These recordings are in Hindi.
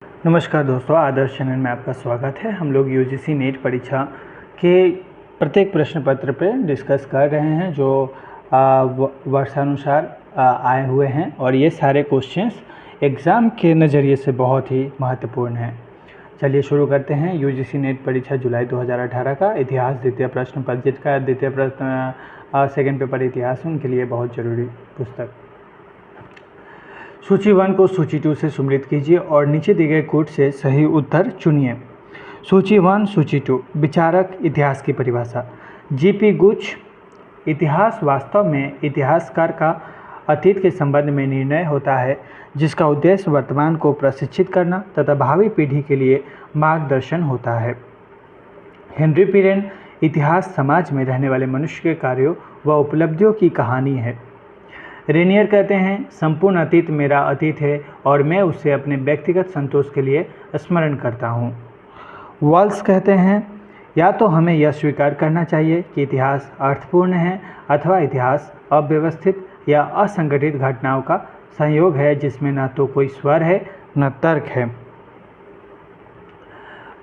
नमस्कार दोस्तों, आदर्श चैनल में आपका स्वागत है। हम लोग यूजीसी नेट परीक्षा के प्रत्येक प्रश्न पत्र पे डिस्कस कर रहे हैं जो वर्षानुसार आए हुए हैं और ये सारे क्वेश्चंस एग्ज़ाम के नज़रिए से बहुत ही महत्वपूर्ण हैं। चलिए शुरू करते हैं। यूजीसी नेट परीक्षा जुलाई 2018 का इतिहास द्वितीय प्रश्न पत्र, जिसका द्वितीय प्रश्न सेकेंड पेपर इतिहास, उनके लिए बहुत ज़रूरी पुस्तक। सूची 1 को सूची 2 से सम्मिलित कीजिए और नीचे दिए गए कोड से सही उत्तर चुनिए। सूची 1, सूची 2, विचारक, इतिहास की परिभाषा। जीपी गुच, इतिहास वास्तव में इतिहासकार का अतीत के संबंध में निर्णय होता है जिसका उद्देश्य वर्तमान को प्रशिक्षित करना तथा भावी पीढ़ी के लिए मार्गदर्शन होता है। हेनरी पिरेन, इतिहास समाज में रहने वाले मनुष्य के कार्यों व उपलब्धियों की कहानी है। रेनियर कहते हैं, संपूर्ण अतीत मेरा अतीत है और मैं उसे अपने व्यक्तिगत संतोष के लिए स्मरण करता हूँ। वॉल्स कहते हैं, या तो हमें यह स्वीकार करना चाहिए कि इतिहास अर्थपूर्ण है अथवा इतिहास अव्यवस्थित या असंगठित घटनाओं का संयोग है जिसमें न तो कोई स्वर है न तर्क है।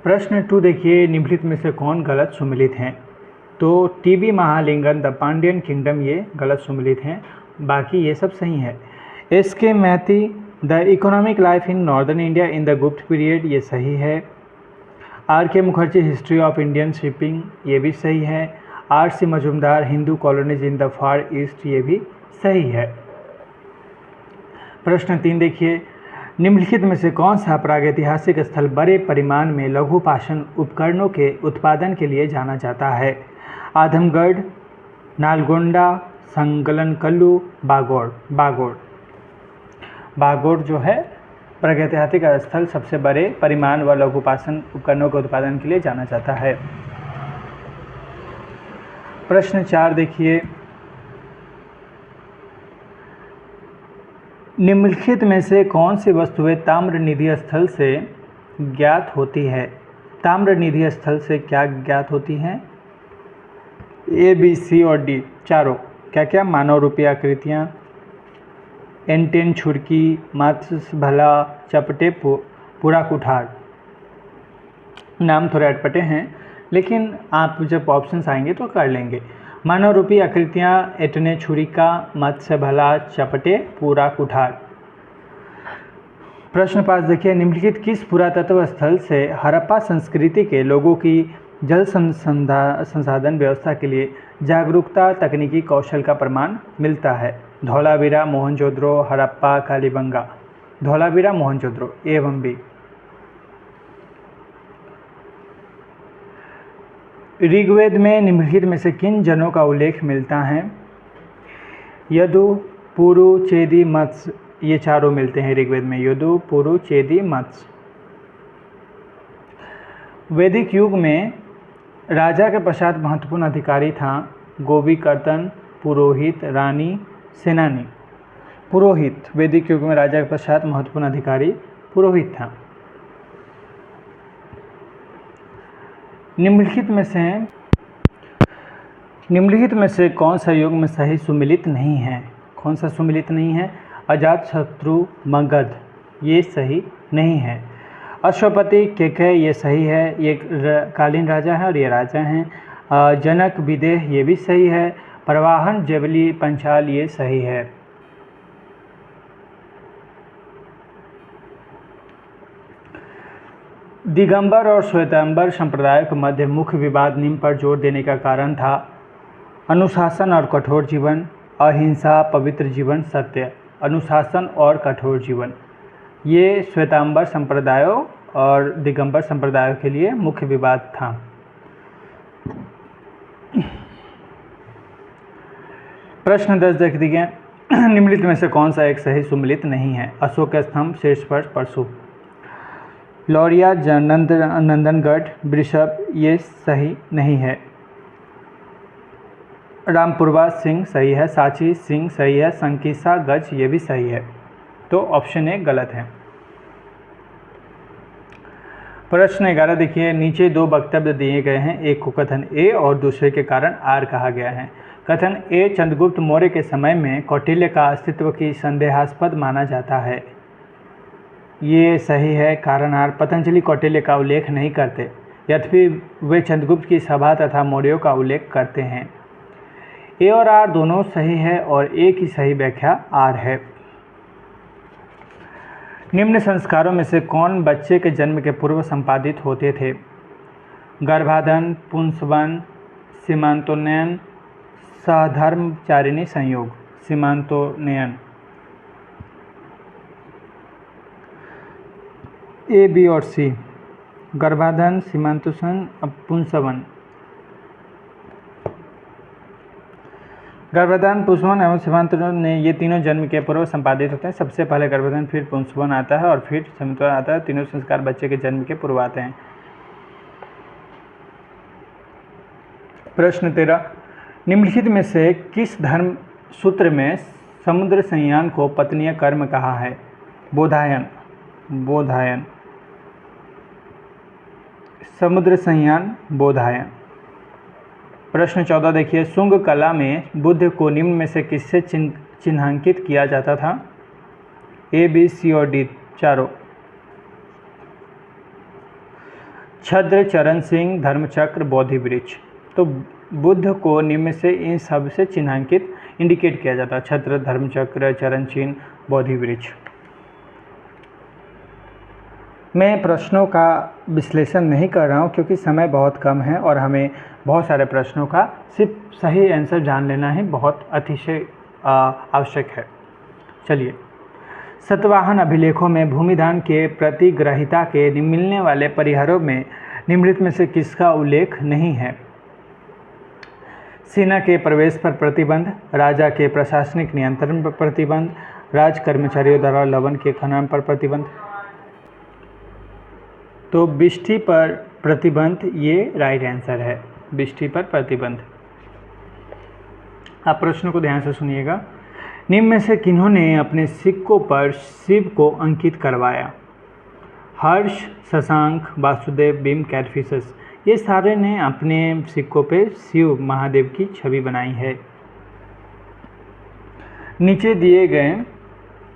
प्रश्न 2 देखिए, निम्नलिखित में से कौन गलत सुमेलित हैं? तो TB Mahalingam, the Pandyan kingdom, ये गलत सुमेलित हैं, बाकी ये सब सही है। S K. Maity, the economic life in northern India in the Gupta period, ये सही है। R K. Mukherjee, history of Indian shipping, ये भी सही है। R C. Majumdar, Hindu colonies in the far east, ये भी सही है। प्रश्न 3 देखिए, निम्नलिखित में से कौन सा प्रागैतिहासिक स्थल बड़े परिमाण में लघु पाषाण उपकरणों के उत्पादन के लिए जाना जाता है? आदमगढ़, नालगोंडा, संगलनकल्लू, बागोड़ जो है प्रागैतिहासिक स्थल सबसे बड़े परिमाण व लघु पाषाण उपकरणों के उत्पादन के लिए जाना जाता है। प्रश्न 4 देखिए, निम्नलिखित में से कौन सी वस्तुएं ताम्रनिधि स्थल से ज्ञात होती है? ताम्रनिधि स्थल से क्या ज्ञात होती हैं? ए, बी, सी और डी चारों। क्या क्या? मानव रूपी आकृतियाँ, एंटेन छुड़की, मत्स्य भला, चपटे, पूरा कुठार। नाम थोड़े अटपटे हैं लेकिन आप जब ऑप्शंस आएंगे तो कर लेंगे। मानव रूपी आकृतियाँ, एंटेन छुरिका, मत्स्य भला, चपटे, पूरा कुठार। प्रश्न 5 देखिए, निम्नलिखित किस पुरातत्व स्थल से हड़प्पा संस्कृति के लोगों की जल संसाधन व्यवस्था के लिए जागरूकता तकनीकी कौशल का प्रमाण मिलता है? धौलावीरा, मोहनजोदड़ो, हड़प्पा, कालीबंगा। धौलावीरा, मोहनजोदड़ो, ए एवं बी। ऋग्वेद में निम्नलिखित में से किन जनों का उल्लेख मिलता है? यदु, पुरु, चेदी, मत्स्य, ये चारों मिलते हैं ऋग्वेद में। यदु, पुरु, चेदी, मत्स्य। वैदिक युग में राजा के पश्चात महत्वपूर्ण अधिकारी था गोपीकर्तन, पुरोहित, रानी, सेनानी। पुरोहित, वैदिक युग में राजा के पश्चात महत्वपूर्ण अधिकारी पुरोहित था। निम्नलिखित में से कौन सा युग में सही सुमेलित नहीं है? कौन सा सुमेलित नहीं है? अजातशत्रु, मगध, ये सही नहीं है। अश्वपति, केकय, ये सही है, ये कालीन राजा है और ये राजा हैं। जनक, विदेह, ये भी सही है। प्रवाहन, जेवली, पंचाल, ये सही है। दिगंबर और श्वेतांबर संप्रदायों के मध्य मुख्य विवाद निम्न पर जोर देने का कारण था: अनुशासन और कठोर जीवन, अहिंसा, पवित्र जीवन, सत्य। अनुशासन और कठोर जीवन, ये श्वेतांबर संप्रदायों और दिगंबर संप्रदायों के लिए मुख्य विवाद था। प्रश्न 10 देख दीजिए, निम्नलिखित में से कौन सा एक सही सुमेलित नहीं है? अशोक स्तंभ, शीर्ष पर परशु। लौरिया, नंदनगढ़, वृषभ, ये सही नहीं है। रामपुरवा, सिंह, सही है। सांची, सिंह, सही है। संकीसा, गज, ये भी सही है। तो ऑप्शन ए गलत है। प्रश्न 11 देखिए, नीचे दो वक्तव्य दिए गए हैं, एक को कथन ए और दूसरे के कारण आर कहा गया है। कथन ए, चंद्रगुप्त मौर्य के समय में कौटिल्य का अस्तित्व की संदेहास्पद माना जाता है। ये सही है। कारणहार पतंजलि कौटिल्य का उल्लेख नहीं करते, यद्यपि वे चंद्रगुप्त की सभा तथा मौर्यों का उल्लेख करते हैं। ए और आर दोनों सही है और ए की सही व्याख्या आर है। निम्न संस्कारों में से कौन बच्चे के जन्म के पूर्व संपादित होते थे? गर्भाधान, पुंसवन, सीमांतोन्नयन, सहधर्मचारिणी संयोग। सीमांतोन्नयन। ए, बी और सी। गर्भाधान, सीमांतोन्नयन, पुंसवन। गर्भाधान, पुंसवन एवं सीमांतोन्नयन ने ये तीनों जन्म के पूर्व संपादित होते हैं। सबसे पहले गर्भाधान, फिर पुंसवन आता है और फिर सीमांतोन्नयन आता है। तीनों संस्कार बच्चे के जन्म के पूर्व आते हैं। प्रश्न 13, निम्नलिखित में से किस धर्म सूत्र में समुद्र संयान को पत्नीय कर्म कहा है? बोधायन। बोधायन। समुद्र संयान, बोधायन। प्रश्न 14 देखिए, शुंग कला में बुद्ध को निम्न में से किससे चिन्हांकित किया जाता था? ए, बी, सी और डी चारों। छद्र, चरण सिंह, धर्मचक्र, बोधि वृक्ष। तो बुद्ध को निम्न से इन सब से चिन्हांकित इंडिकेट किया जाता है। छत्र, धर्मचक्र, चरण चिन्ह, बोधि वृक्ष। मैं प्रश्नों का विश्लेषण नहीं कर रहा हूं क्योंकि समय बहुत कम है और हमें बहुत सारे प्रश्नों का सिर्फ सही आंसर जान लेना ही बहुत अतिशय आवश्यक है। चलिए, सतवाहन अभिलेखों में भूमिदान के प्रतिग्रहिता के मिलने वाले परिहारों में निम्नलिखित में से किसका उल्लेख नहीं है? सेना के प्रवेश पर प्रतिबंध, राजा के प्रशासनिक नियंत्रण पर प्रतिबंध, राज कर्मचारियों द्वारा लवण के खनन पर प्रतिबंध। तो बिष्ठी पर प्रतिबंध ये राइट आंसर है। बिष्ठी पर प्रतिबंध। आप प्रश्नों को ध्यान से सुनिएगा। निम्न में से किन्होंने अपने सिक्कों पर शिव को अंकित करवाया? हर्ष, शशांक, वासुदेव, भीम, कैरफिसस। ये सारे ने अपने सिक्कों पे शिव महादेव की छवि बनाई है। नीचे दिए गए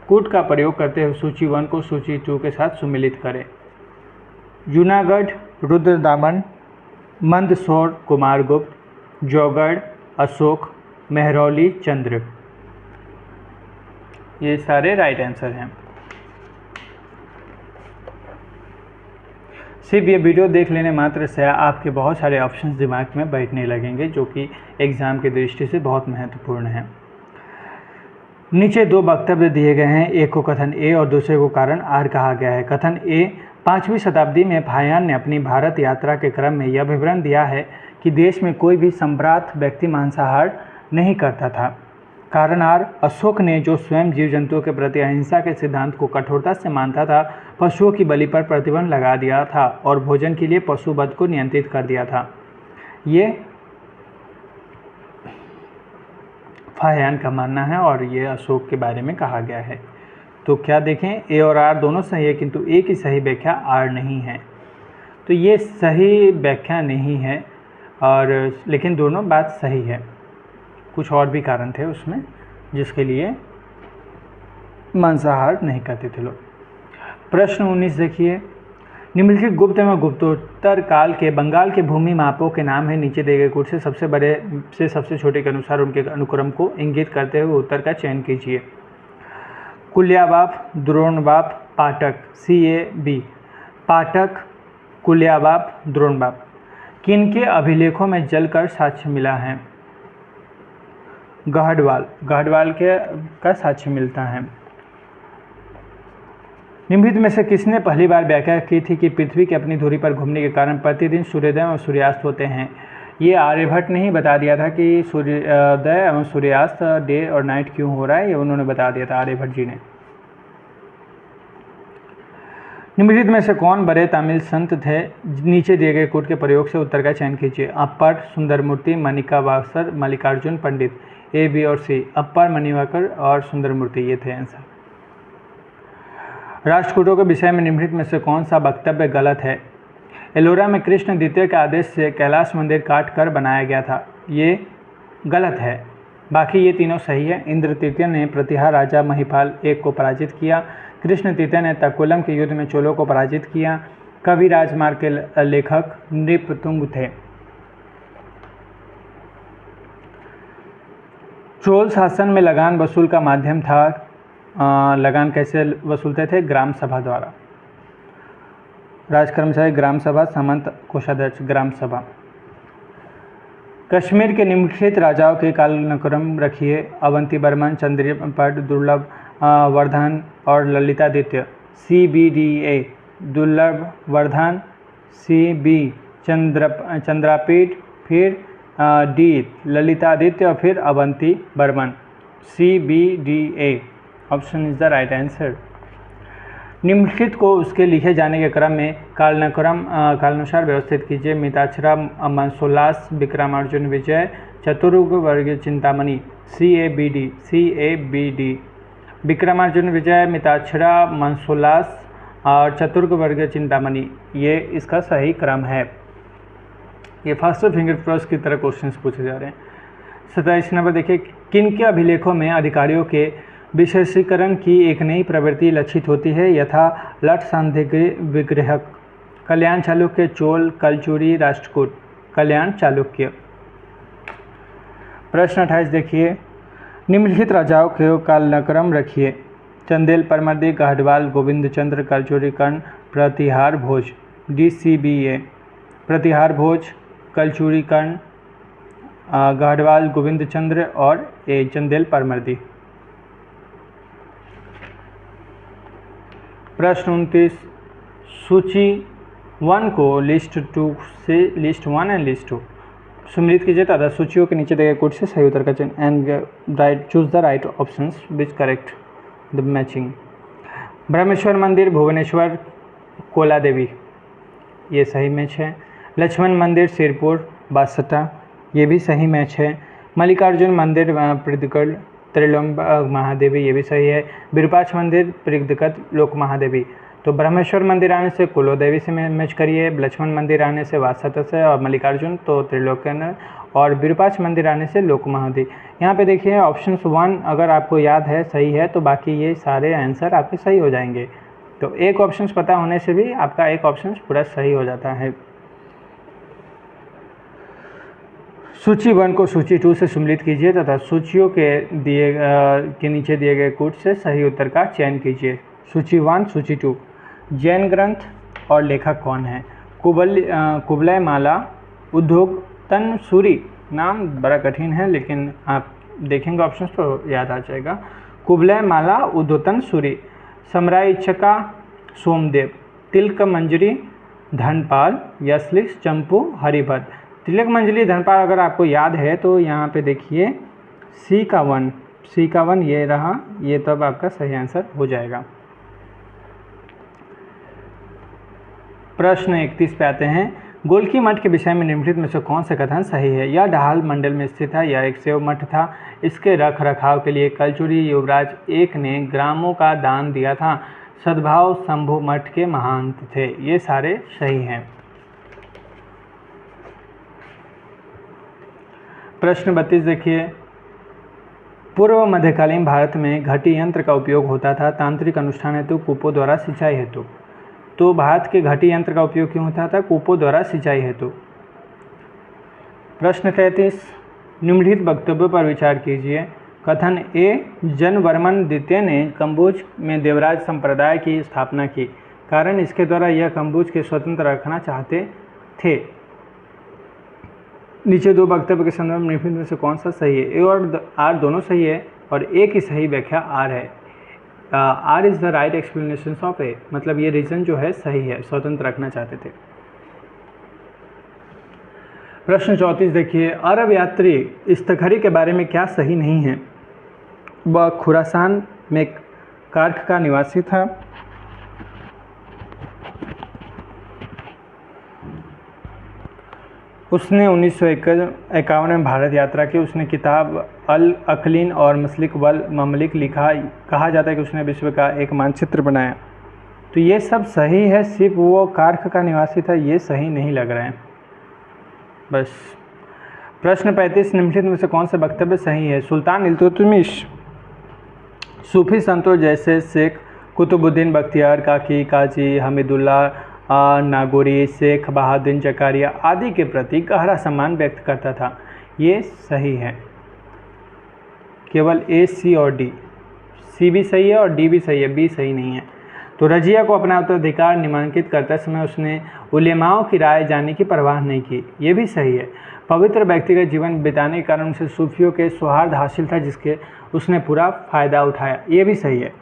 कूट का प्रयोग करते हुए सूची 1 को सूची 2 के साथ सुमिलित करें। जूनागढ़, रुद्रदामन, मंदसौर, कुमारगुप्त, जौगढ़, अशोक, मेहरौली, चंद्र। ये सारे राइट आंसर हैं। सिर्फ ये वीडियो देख लेने मात्र से आपके बहुत सारे ऑप्शंस दिमाग में बैठने लगेंगे जो कि एग्ज़ाम की दृष्टि से बहुत महत्वपूर्ण है। नीचे 2 वक्तव्य दिए गए हैं। एक को कथन ए और दूसरे को कारण आर कहा गया है। कथन ए, 5वीं शताब्दी में फाहियान ने अपनी भारत यात्रा के क्रम में यह विवरण दिया है कि देश में कोई भी सम्भ्रांत व्यक्ति मांसाहार नहीं करता था। कारण आर, अशोक ने जो स्वयं जीव जंतुओं के प्रति अहिंसा के सिद्धांत को कठोरता से मानता था, पशुओं की बलि पर प्रतिबंध लगा दिया था और भोजन के लिए पशु वध को नियंत्रित कर दिया था। ये फाहियान का मानना है और ये अशोक के बारे में कहा गया है। तो क्या देखें, ए और आर दोनों सही है किंतु ए की सही व्याख्या आर नहीं है। तो ये सही व्याख्या नहीं है और लेकिन दोनों बात सही है। कुछ और भी कारण थे उसमें जिसके लिए मांसाहार नहीं करते थे लोग। प्रश्न 19 देखिए, निम्नलिखित गुप्त एवं गुप्तोत्तर काल के बंगाल के भूमि मापों के नाम है। नीचे दिए गए कूट से सबसे बड़े से सबसे छोटे के अनुसार उनके अनुक्रम को इंगित करते हुए उत्तर का चयन कीजिए। कुल्याबाप, द्रोणबाप, पाटक। सी, ए, बी। पाटक, कुल्याबाप, द्रोणबाप। किनके अभिलेखों में जलकर साक्ष्य मिला है? गहडवाल। गहडवाल के का साक्ष्य मिलता है। निम्नलिखित में से किसने पहली बार व्याख्या की थी कि पृथ्वी की अपनी धुरी पर घूमने के कारण प्रतिदिन सूर्योदय और सूर्यास्त होते हैं? ये आर्यभट्ट ने ही बता दिया था कि सूर्योदय एवं सूर्यास्त डे और नाइट क्यों हो रहा है, ये उन्होंने बता दिया था, आर्यभट्ट जी ने। निम्नलिखित में से कौन बड़े तमिल संत थे? नीचे दिए गए कूट के प्रयोग से उत्तर का चयन कीजिए। अप्पर, सुंदरमूर्ति, माणिक्यवासर, मल्लिकार्जुन पंडित। ए, बी और सी। अप्पर, मणिवाकर और सुंदरमूर्ति ये थे आंसर। राष्ट्रकूटों के विषय में निम्नलिखित में से कौन सा वक्तव्य गलत है? एलोरा में कृष्ण द्वितीय के आदेश से कैलाश मंदिर काट कर बनाया गया था, ये गलत है। बाकी ये तीनों सही है। इंद्र तृतीय ने प्रतिहार राजा महिपाल 1 को पराजित किया। कृष्ण तृतीय ने तक्कोलम के युद्ध में चोलों को पराजित किया। कवि राजमार्ग के लेखक नृपतुंग थे। चोल शासन में लगान वसूल का माध्यम था। लगान कैसे वसूलते थे? ग्राम सभा द्वारा। राजकर्मचारी ग्राम सभा, सामंत कोषाध्यक्ष ग्राम सभा। कश्मीर के निम्नलिखित राजाओं के कालक्रम रखिए। अवंती वर्मन, चंद्रपट, दुर्लभ वर्धन और ललितादित्य। CBDA दुर्लभ वर्धन, CB चंद्रापीठ, फिर D ललितादित्य और फिर Avanti Varman. CBDA option is the right answer. निम्नलिखित को उसके लिखे जाने के क्रम में कालानुसार व्यवस्थित कीजिए। मिताक्षरा मनसोल्लास, विक्रमार्जुन विजय, चतुर्ग वर्ग चिंतामणि। CABD विक्रमार्जुन विजय, मिताक्षरा मनसोल्लास और चतुर्ग वर्ग चिंतामणि, ये इसका सही क्रम है। ये फर्स्ट फिंगर फर्स्ट की तरह क्वेश्चंस पूछे जा रहे हैं। 27 नंबर देखिए, किन के अभिलेखों में अधिकारियों के विशेषीकरण की एक नई प्रवृत्ति लक्षित होती है? यथा लठ सांधिग्य विग्रहक। कल्याण चालुक्य, चोल, कलचुरी, राष्ट्रकूट। कल्याण चालुक्य। प्रश्न 28 देखिए, निम्नलिखित राजाओं के कालक्रम रखिए। चंदेल परमर्दी, गढ़वाल गोविंदचंद्र, कलचुरी कर्ण, प्रतिहार भोज। DCBA प्रतिहार भोज, कलचुरी कर्ण, गढ़वाल गोविंदचंद्र और चंदेल परमर्दी। प्रश्न 29, सूची 1 को लिस्ट 2 से लिस्ट 1 एंड लिस्ट 2 सम्मिलित कीजिए तथा सूचियों के नीचे दिए गए कोड से सही उत्तर का चयन and choose the right options which correct the matching. Brahmeshwar मंदिर, भुवनेश्वर, कोला देवी, ये सही मैच है। लक्ष्मण मंदिर, सिरपुर, बासटा, ये भी सही मैच है। मल्लिकार्जुन मंदिर, पृथगढ़, त्रिलोम महादेवी, ये भी सही है। विरूपाक्ष मंदिर, पृथगत लोक महादेवी। तो ब्रह्मेश्वर मंदिर आने से कुलो देवी से मैच करिए, लक्ष्मण मंदिर आने से वासटा से, और मल्लिकार्जुन तो त्रिलोकन, और विरूपाक्ष मंदिर आने से लोक महादेवी। यहाँ पे देखिए ऑप्शन 1 अगर आपको याद है सही है तो बाकी ये सारे आंसर आपके सही हो जाएंगे। तो एक ऑप्शन पता होने से भी आपका एक ऑप्शन पूरा सही हो जाता है। सूची 1 को सूची 2 से सम्मिलित कीजिए तथा सूचियों के नीचे दिए गए कोड से सही उत्तर का चयन कीजिए। सूची 1, सूची 2। जैन ग्रंथ और लेखक कौन है? कुबलय माला, उद्योग तनसूरी, नाम बड़ा कठिन है लेकिन आप देखेंगे ऑप्शंस तो याद आ जाएगा। कुबलय माला, उद्योतन सूरी। समराई चका, सोमदेव। तिलक मंजरी, धनपाल। यशलिक, चंपू, हरिभद्र। तिलक मंजरी, धनपाल अगर आपको याद है तो यहाँ पे देखिए सी का वन ये रहा, ये तब आपका सही आंसर हो जाएगा। प्रश्न 31 पे आते हैं। गोलकी मठ के विषय में निम्नलिखित में से कौन सा कथन सही है? यह ढाल मंडल में स्थित है, यह एक शैव मठ था। इसके रख रखाव के लिए कलचुरी युवराज एक ने ग्रामों का दान दिया था। सद्भाव शंभु मठ के महंत थे। ये सारे सही हैं। प्रश्न 32 देखिए, पूर्व मध्यकालीन भारत में घटी यंत्र का उपयोग होता था तांत्रिक अनुष्ठान हेतु, कूपों द्वारा सिंचाई हेतु। तो भारत के घटी यंत्र का उपयोग क्यों होता था? कूपों द्वारा सिंचाई हेतु। प्रश्न 33, निम्नलिखित वक्तव्यों पर विचार कीजिए। कथन ए, जनवर्मन द्वितीय ने कम्बोज में देवराज संप्रदाय की स्थापना की, कारण इसके द्वारा यह कम्बोज के स्वतंत्र रखना चाहते थे। नीचे दो वक्तव्य के संदर्भ में निम्नलिखित में से कौन सा सही है? ए और आर दोनों सही है और ए की सही व्याख्या आर है। R is the right explanation of A, मतलब ये रीजन जो है सही है, स्वतंत्र रखना चाहते थे। प्रश्न 34 देखिए, अरब यात्री इस्तखरी के बारे में क्या सही नहीं है? वह खुरासान में कार्ख का निवासी था। उसने 1951 में भारत यात्रा की। उसने किताब अल अकलीन और मसलिक वल ममलिक लिखा। कहा जाता है कि उसने विश्व का एक मानचित्र बनाया। तो ये सब सही है, सिर्फ वो कार्ख का निवासी था ये सही नहीं लग रहा है बस। प्रश्न 35, निम्नलिखित में से कौन सा वक्तव्य सही है? सुल्तान इल्तुतमिश सूफी संतों जैसे शेख कुतुबुद्दीन बख्तियार काकी, काजी हमीदुल्लाह नागौरी, शेख बहाउद्दीन जकारिया आदि के प्रति गहरा सम्मान व्यक्त करता था। ये सही है। केवल ए, सी और डी, सी भी सही है और डी भी सही है, बी सही नहीं है। तो रजिया को अपना उत्तराधिकार नामांकित करते समय उसने उलेमाओं की राय जानने की परवाह नहीं की, ये भी सही है। पवित्र व्यक्तिगत जीवन बिताने के कारण उसे सूफियों के सौहार्द हासिल था जिसके उसने पूरा फ़ायदा उठाया, ये भी सही है।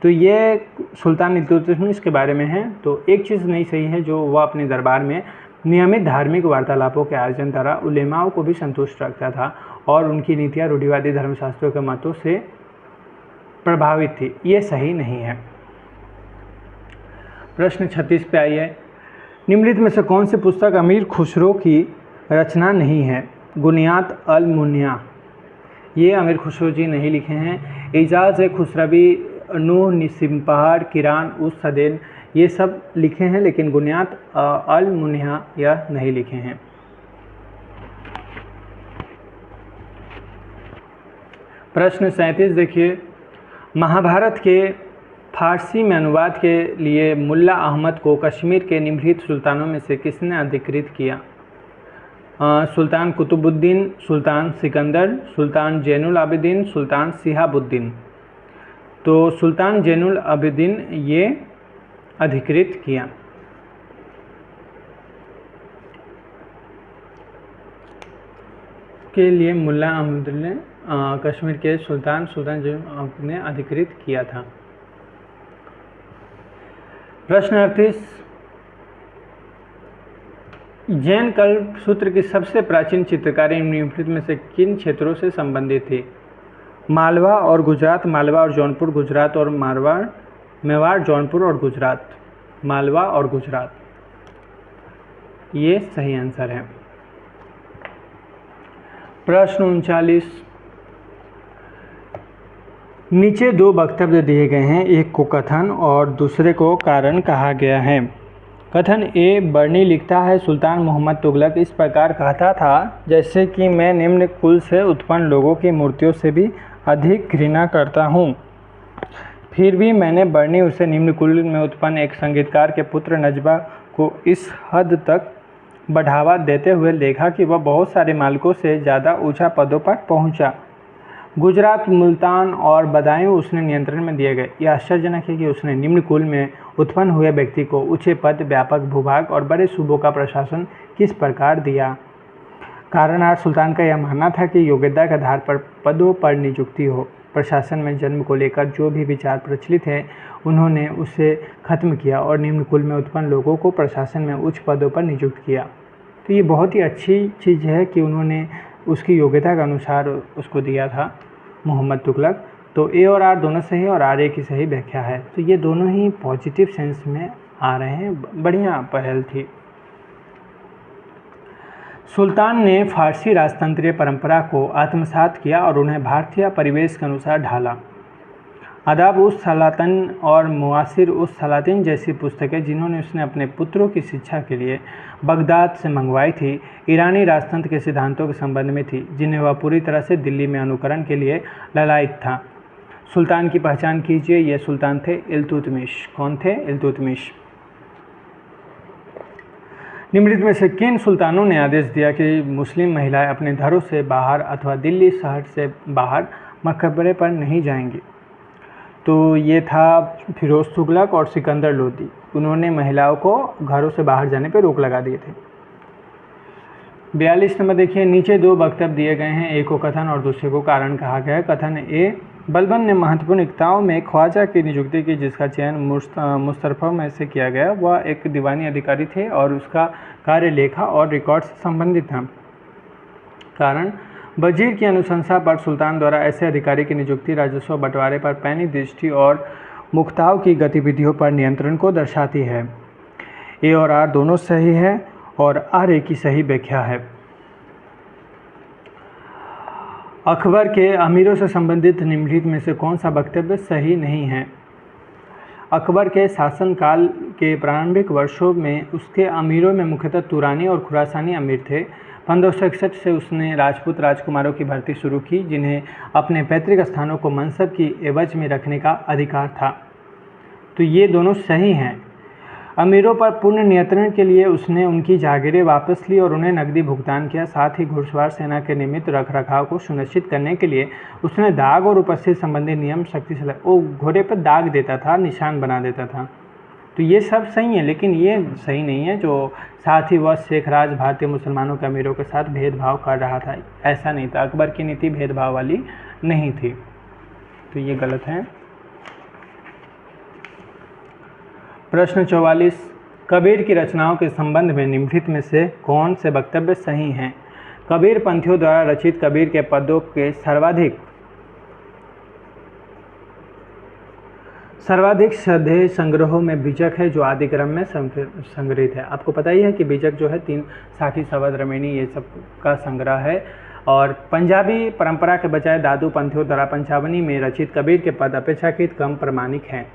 तो ये सुल्तान इल्तुतमिश के बारे में है। तो एक चीज़ नहीं सही है, जो वह अपने दरबार में नियमित धार्मिक वार्तालापों के आयोजन द्वारा उलेमाओं को भी संतुष्ट रखता था और उनकी नीतियाँ रूढ़िवादी धर्मशास्त्रों के मतों से प्रभावित थी, ये सही नहीं है। प्रश्न 36 पे आइए। निम्नलिखित में से कौन सी पुस्तक अमीर खुसरो की रचना नहीं है? गुनियात अल मुनिया, ये अमीर खुसरो जी नहीं लिखे हैं। एजाज खुसरवी, नूह निसिम्पहार, किरान उस सदेन, ये सब लिखे हैं, लेकिन गुनियात अल मुनिया यह नहीं लिखे हैं। प्रश्न 37 देखिए। महाभारत के फारसी में अनुवाद के लिए मुल्ला अहमद को कश्मीर के निम्नलिखित सुल्तानों में से किसने अधिकृत किया? सुल्तान कुतुबुद्दीन, सुल्तान सिकंदर, सुल्तान जैनुल आबिदीन, सुल्तान शिहाबुद्दीन। तो सुल्तान जैनुल आबिदीन ये अधिकृत किया। के लिए मुल्ला अहमद ने कश्मीर के सुल्तान जैनुल आबिदीन ने अधिकृत किया था। प्रश्न 38। जैन कल्प सूत्र की सबसे प्राचीन चित्रकारी निम्नलिखित में से किन क्षेत्रों से संबंधित थी? मालवा और गुजरात, मालवा और जौनपुर, गुजरात और मेवाड़, जौनपुर और गुजरात, मालवा और गुजरात, ये सही आंसर है। प्रश्न 39। नीचे दो वक्तव्य दिए गए हैं, एक को कथन और दूसरे को कारण कहा गया है। कथन ए, बर्नी लिखता है, सुल्तान मोहम्मद तुगलक इस प्रकार कहता था जैसे कि मैं निम्न कुल से उत्पन्न लोगों की मूर्तियों से भी अधिक घृणा करता हूँ। फिर भी मैंने बर्नी उसे निम्न कुल में उत्पन्न एक संगीतकार के पुत्र नजबा को इस हद तक बढ़ावा देते हुए देखा कि वह बहुत सारे मालिकों से ज़्यादा ऊंचा पदों पर पहुँचा। गुजरात, मुल्तान और बदायूं उसने नियंत्रण में दिए गए। यह आश्चर्यजनक है कि उसने निम्न कुल में उत्पन्न हुए व्यक्ति को ऊंचे पद, व्यापक भूभाग और बड़े सूबों का प्रशासन किस प्रकार दिया। कारण आठ, सुल्तान का यह मानना था कि योग्यता के आधार पर पदों पर नियुक्ति हो। प्रशासन में जन्म को लेकर जो भी विचार प्रचलित है उन्होंने उसे खत्म किया और निम्न कुल में उत्पन्न लोगों को प्रशासन में उच्च पदों पर नियुक्त किया। तो ये बहुत ही अच्छी चीज़ है कि उन्होंने उसकी योग्यता के अनुसार उसको दिया था मोहम्मद तुगलक। तो ए और आर दोनों सही और आर ए की सही व्याख्या है। तो ये दोनों ही पॉजिटिव सेंस में आ रहे हैं, बढ़िया पहल थी। सुल्तान ने फारसी राजतंत्रीय परंपरा को आत्मसात किया और उन्हें भारतीय परिवेश के अनुसार ढाला। आदाब उस सलातन और मुआसिर उस सलातिन जैसी पुस्तकें जिन्होंने उसने अपने पुत्रों की शिक्षा के लिए बगदाद से मंगवाई थी, ईरानी राजतंत्र के सिद्धांतों के संबंध में थी, जिन्हें वह पूरी तरह से दिल्ली में अनुकरण के लिए ललायत था। सुल्तान की पहचान कीजिए, ये सुल्तान थे इल्तुतमिश। कौन थे? इल्तुतमिश। निम्नलिखित में से किन सुल्तानों ने आदेश दिया कि मुस्लिम महिलाएं अपने घरों से बाहर अथवा दिल्ली शहर से बाहर मकबरे पर नहीं जाएंगी? तो ये था फिरोज तुगलक और सिकंदर लोदी। उन्होंने महिलाओं को घरों से बाहर जाने पर रोक लगा दिए थे। 42 नंबर देखिए। नीचे दो वक्तव्य दिए गए हैं, एक को कथन और दूसरे को कारण कहा गया है। कथन ए, बलबन ने महत्वपूर्ण इक्ताओं में ख्वाजा की नियुक्ति की जिसका चयन मुस्तरफों में से किया गया। वह एक दीवानी अधिकारी थे और उसका कार्य लेखा और रिकॉर्ड से संबंधित था। कारण, वजीर की अनुशंसा पर सुल्तान द्वारा ऐसे अधिकारी की नियुक्ति राजस्व बंटवारे पर पैनी दृष्टि और मुख्ताओं की गतिविधियों पर नियंत्रण को दर्शाती है। ए और आर दोनों सही है और आर ए की सही व्याख्या है। अकबर के अमीरों से संबंधित निम्नलिखित में से कौन सा वक्तव्य सही नहीं है? अकबर के शासनकाल के प्रारंभिक वर्षों में उसके अमीरों में मुख्यतः तुरानी और खुरासानी अमीर थे। 1561 से उसने राजपूत राजकुमारों की भर्ती शुरू की जिन्हें अपने पैतृक स्थानों को मनसब की एवज में रखने का अधिकार था। तो ये दोनों सही हैं। अमीरों पर पूर्ण नियंत्रण के लिए उसने उनकी जागीरें वापस ली और उन्हें नकदी भुगतान किया। साथ ही घुड़सवार सेना के नियमित रखरखाव को सुनिश्चित करने के लिए उसने दाग और उपस्थिति संबंधी नियम सख्ती से वो घोड़े पर दाग देता था, निशान बना देता था। तो ये सब सही है, लेकिन ये सही नहीं है जो साथ ही वह शेख राज भारतीय मुसलमानों के अमीरों के साथ भेदभाव कर रहा था। ऐसा नहीं था, अकबर की नीति भेदभाव वाली नहीं थी, तो ये गलत है। प्रश्न 44, कबीर की रचनाओं के संबंध में निम्नलिखित में से कौन से वक्तव्य सही हैं? कबीर पंथियों द्वारा रचित कबीर के पदों के सर्वाधिक श्रद्धेय संग्रहों में बीजक है, जो आदि क्रम में संग्रहित है। आपको पता ही है कि बीजक जो है 3 साखी, सवद, रमणी ये सब का संग्रह है। और पंजाबी परंपरा के बजाय दादू पंथियों द्वारा पंचावनी में रचित कबीर के पद अपेक्षाकृत कम प्रमाणिक हैं।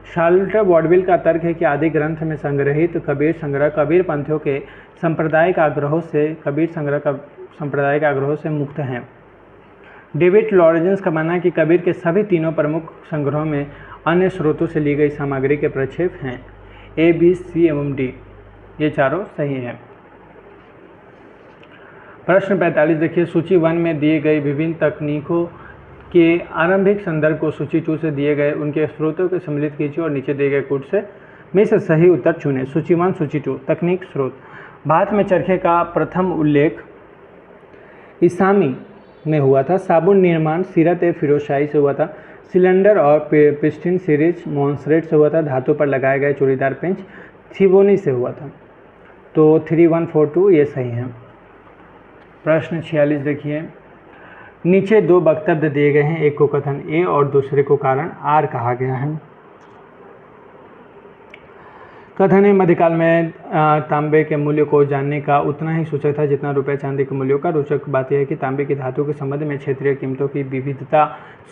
शार्लट वॉडविल का तर्क है कि आदि ग्रंथ में संग्रहित कबीर संग्रह कबीर पंथियों के सांप्रदायिक आग्रहों से मुक्त हैं। डेविड लॉरेंस का मानना है कि कबीर के सभी तीनों प्रमुख संग्रहों में अन्य स्रोतों से ली गई सामग्री के प्रक्षेप हैं। ए, बी, सी एवं डी, ये चारों सही हैं। प्रश्न 45 देखिए, सूची 1 में दिए गए विभिन्न तकनीकों के आरंभिक संदर्भ को सूची 2 से दिए गए उनके स्रोतों के सम्मिलित कीजिए और नीचे दिए गए कोड में से सही उत्तर चुनें। सूची 1, सूची 2। तकनीक स्रोत। भारत में चरखे का प्रथम उल्लेख इसामी में हुआ था। साबुन निर्माण सीरत-ए-फिरोजशाही से हुआ था। सिलेंडर और पिस्टन सीरीज मॉन्सरेट से हुआ था। धातु पर लगाए गए चूड़ीदार पेंच थिबोनी से हुआ था। तो 3142 ये सही है। प्रश्न 46 देखिए, नीचे 2 वक्तव्य दिए गए हैं, एक को कथन ए और दूसरे को कारण आर कहा गया है। कथन है, मध्यकाल में तांबे के मूल्य को जानने का उतना ही सूचक था जितना रुपये चांदी के मूल्यों का। रोचक बात यह है कि तांबे की धातु के संबंध में क्षेत्रीय कीमतों की विविधता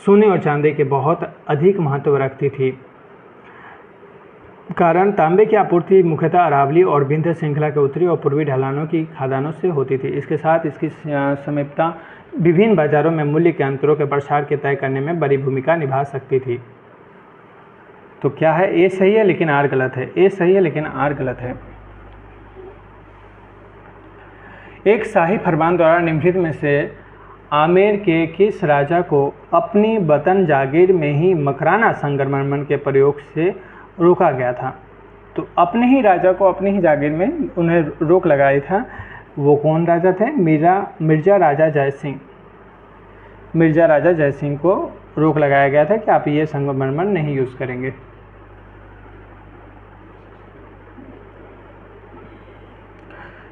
सोने और चांदी के बहुत अधिक महत्व रखती थी। कारण तांबे की आपूर्ति मुख्यतः अरावली और विंध्य श्रृंखला के उत्तरी और पूर्वी ढलानों की खादानों से होती थी। इसके साथ इसकी समीपता विभिन्न बाजारों में मूल्य के अंतरों के प्रसार के तय करने में बड़ी भूमिका निभा सकती थी। तो क्या है? ए सही है लेकिन आर गलत है। ए सही है लेकिन आर गलत है। एक शाही फरमान द्वारा निम्नलिखित में से आमेर के किस राजा को अपनी वतन जागीर में ही मकराना संगमरमर के प्रयोग से रोका गया था? तो अपने ही राजा को अपनी ही जागीर में उन्हें रोक लगाई था। वो कौन राजा थे? मिर्जा राजा जयसिंह। मिर्जा राजा जयसिंह को रोक लगाया गया था कि आप ये संगमरमर नहीं यूज़ करेंगे।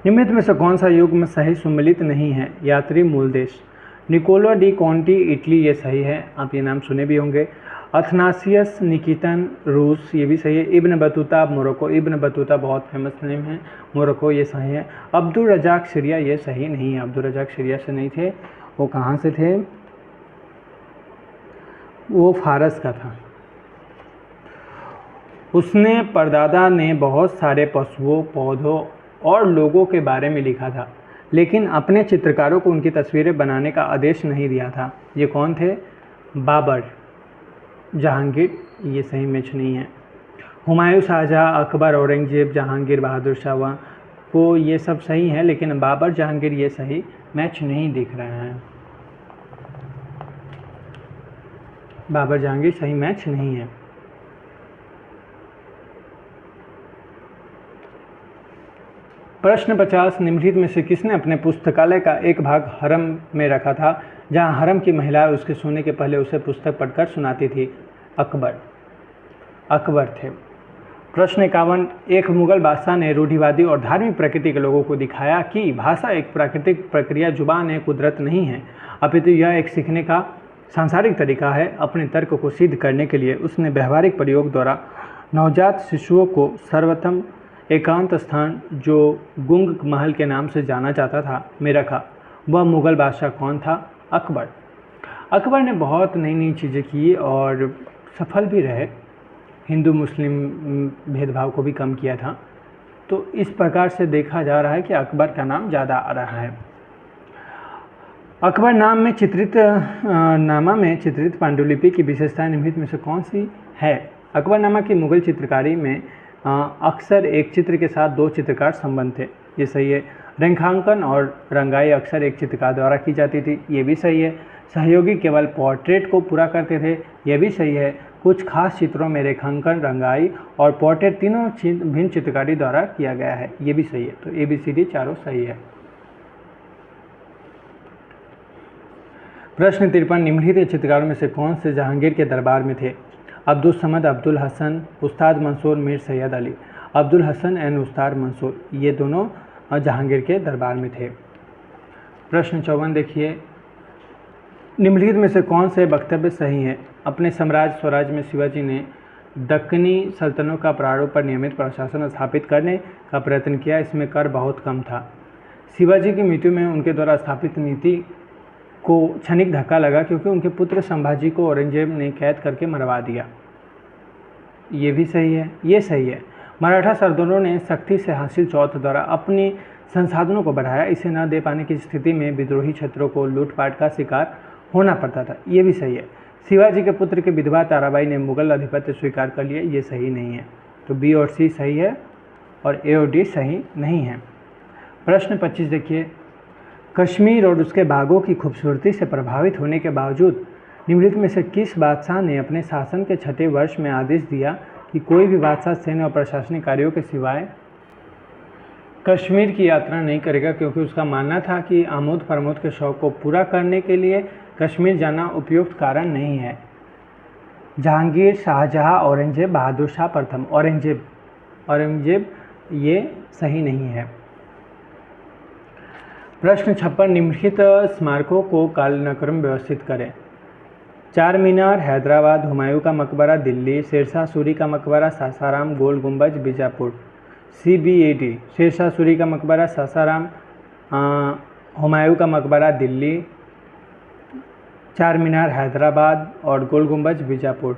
निम्नलिखित में से कौन सा युग्म सही सम्मिलित नहीं है? यात्री मूल देश। निकोलो डी कॉन्टी इटली, ये सही है, आप ये नाम सुने भी होंगे। अथनासियस निकितन रूस, ये भी सही है। Ibn Battuta Morocco, Ibn Battuta बहुत फेमस नेम है, मोरक्को, ये सही है। अब्दुल रजाक सीरिया, ये सही नहीं है, अब्दुल रजाक सीरिया से नहीं थे। वो कहाँ से थे? वो फारस का था। उसने परदादा ने बहुत सारे पशुओं, पौधों और लोगों के बारे में लिखा था, लेकिन अपने चित्रकारों को उनकी तस्वीरें बनाने का आदेश नहीं दिया था। ये कौन थे? बाबर, जहांगीर, ये सही मैच नहीं है। हुमायूं, शाहजहां, अकबर, औरंगजेब, जहांगीर, बहादुर शाह को ये सब सही है, लेकिन बाबर, जहांगीर ये सही मैच नहीं दिख रहे हैं। बाबर जहांगीर सही मैच नहीं है। प्रश्न 50, निम्नलिखित में से किसने अपने पुस्तकालय का एक भाग हरम में रखा था, जहां हरम की महिलाएं उसके सोने के पहले उसे पुस्तक पढ़कर सुनाती थी? अकबर। अकबर थे। प्रश्न 51, एक मुगल बादशाह ने रूढ़िवादी और धार्मिक प्रकृति के लोगों को दिखाया कि भाषा एक प्राकृतिक प्रक्रिया, जुबान एक कुदरत नहीं है, अपितु यह एक सीखने का सांसारिक तरीका है। अपने तर्क को सिद्ध करने के लिए उसने व्यवहारिक प्रयोग द्वारा नवजात शिशुओं को सर्वोत्तम एकांत स्थान, जो गुंग महल के नाम से जाना जाता था, में रखा। वह मुगल बादशाह कौन था? अकबर। अकबर ने बहुत नई नई चीज़ें की और सफल भी रहे। हिंदू मुस्लिम भेदभाव को भी कम किया था। तो इस प्रकार से देखा जा रहा है कि अकबर का नाम ज़्यादा आ रहा है। अकबर नामा में चित्रित पांडुलिपि की विशेषताएं निम्नलिखित में से कौन सी है? अकबरनामा की मुगल चित्रकारी में अक्सर एक चित्र के साथ दो चित्रकार संबंध थे, ये सही है। रेखांकन और रंगाई अक्सर एक चित्रकार द्वारा की जाती थी, ये भी सही है। सहयोगी केवल पोर्ट्रेट को पूरा करते थे, ये भी सही है। कुछ खास चित्रों में रेखांकन, रंगाई और पोर्ट्रेट तीनों भिन्न चित्रकारी द्वारा किया गया है, ये भी सही है। तो ABCD चारों सही है। प्रश्न 53, निम्नलिखित चित्रकारों में से कौन से जहांगीर के दरबार में थे? अब्दुल समद, अब्दुल हसन, उस्ताद मंसूर, मीर सैयद अली। अब्दुल हसन एंड उस्ताद मंसूर, ये दोनों जहांगीर के दरबार में थे। प्रश्न 54 देखिए, निम्नलिखित में से कौन से वक्तव्य सही हैं? अपने साम्राज्य स्वराज में शिवाजी ने दक्कनी सल्तनतों का प्रारूप पर नियमित प्रशासन स्थापित करने का प्रयत्न किया, इसमें कर बहुत कम था। शिवाजी की मृत्यु में उनके द्वारा स्थापित नीति को क्षणिक धक्का लगा क्योंकि उनके पुत्र संभाजी को औरंगजेब ने कैद करके मरवा दिया, ये भी सही है। ये सही है। मराठा सरदारों ने सख्ती से हासिल चौथ द्वारा अपने संसाधनों को बढ़ाया, इसे न दे पाने की स्थिति में विद्रोही क्षेत्रों को लूटपाट का शिकार होना पड़ता था, ये भी सही है। शिवाजी के पुत्र के विधवा ताराबाई ने मुगल आधिपत्य स्वीकार कर लिया, ये सही नहीं है। तो B और C सही है और A और D सही नहीं है। प्रश्न 25 देखिए, कश्मीर और उसके बागों की खूबसूरती से प्रभावित होने के बावजूद निम्नलिखित में से किस बादशाह ने अपने शासन के 6ठे वर्ष में आदेश दिया कि कोई भी बादशाह सैन्य और प्रशासनिक कार्यों के सिवाय कश्मीर की यात्रा नहीं करेगा, क्योंकि उसका मानना था कि आमोद प्रमोद के शौक को पूरा करने के लिए कश्मीर जाना उपयुक्त कारण नहीं है? जहांगीर, शाहजहां, औरंगजेब, बहादुर शाह प्रथम। औरंगजेब ये सही नहीं है। प्रश्न 56, निम्नलिखित स्मारकों को कालक्रम व्यवस्थित करें। चार मीनार हैदराबाद, हुमायूं का मकबरा दिल्ली, शेरशाह सूरी का मकबरा सासाराम, गोल गुंबज बीजापुर। CBAD, शेरशाह सूरी का मकबरा सासाराम, हुमायूं का मकबरा दिल्ली, चार मीनार हैदराबाद और गोल गुंबज बीजापुर।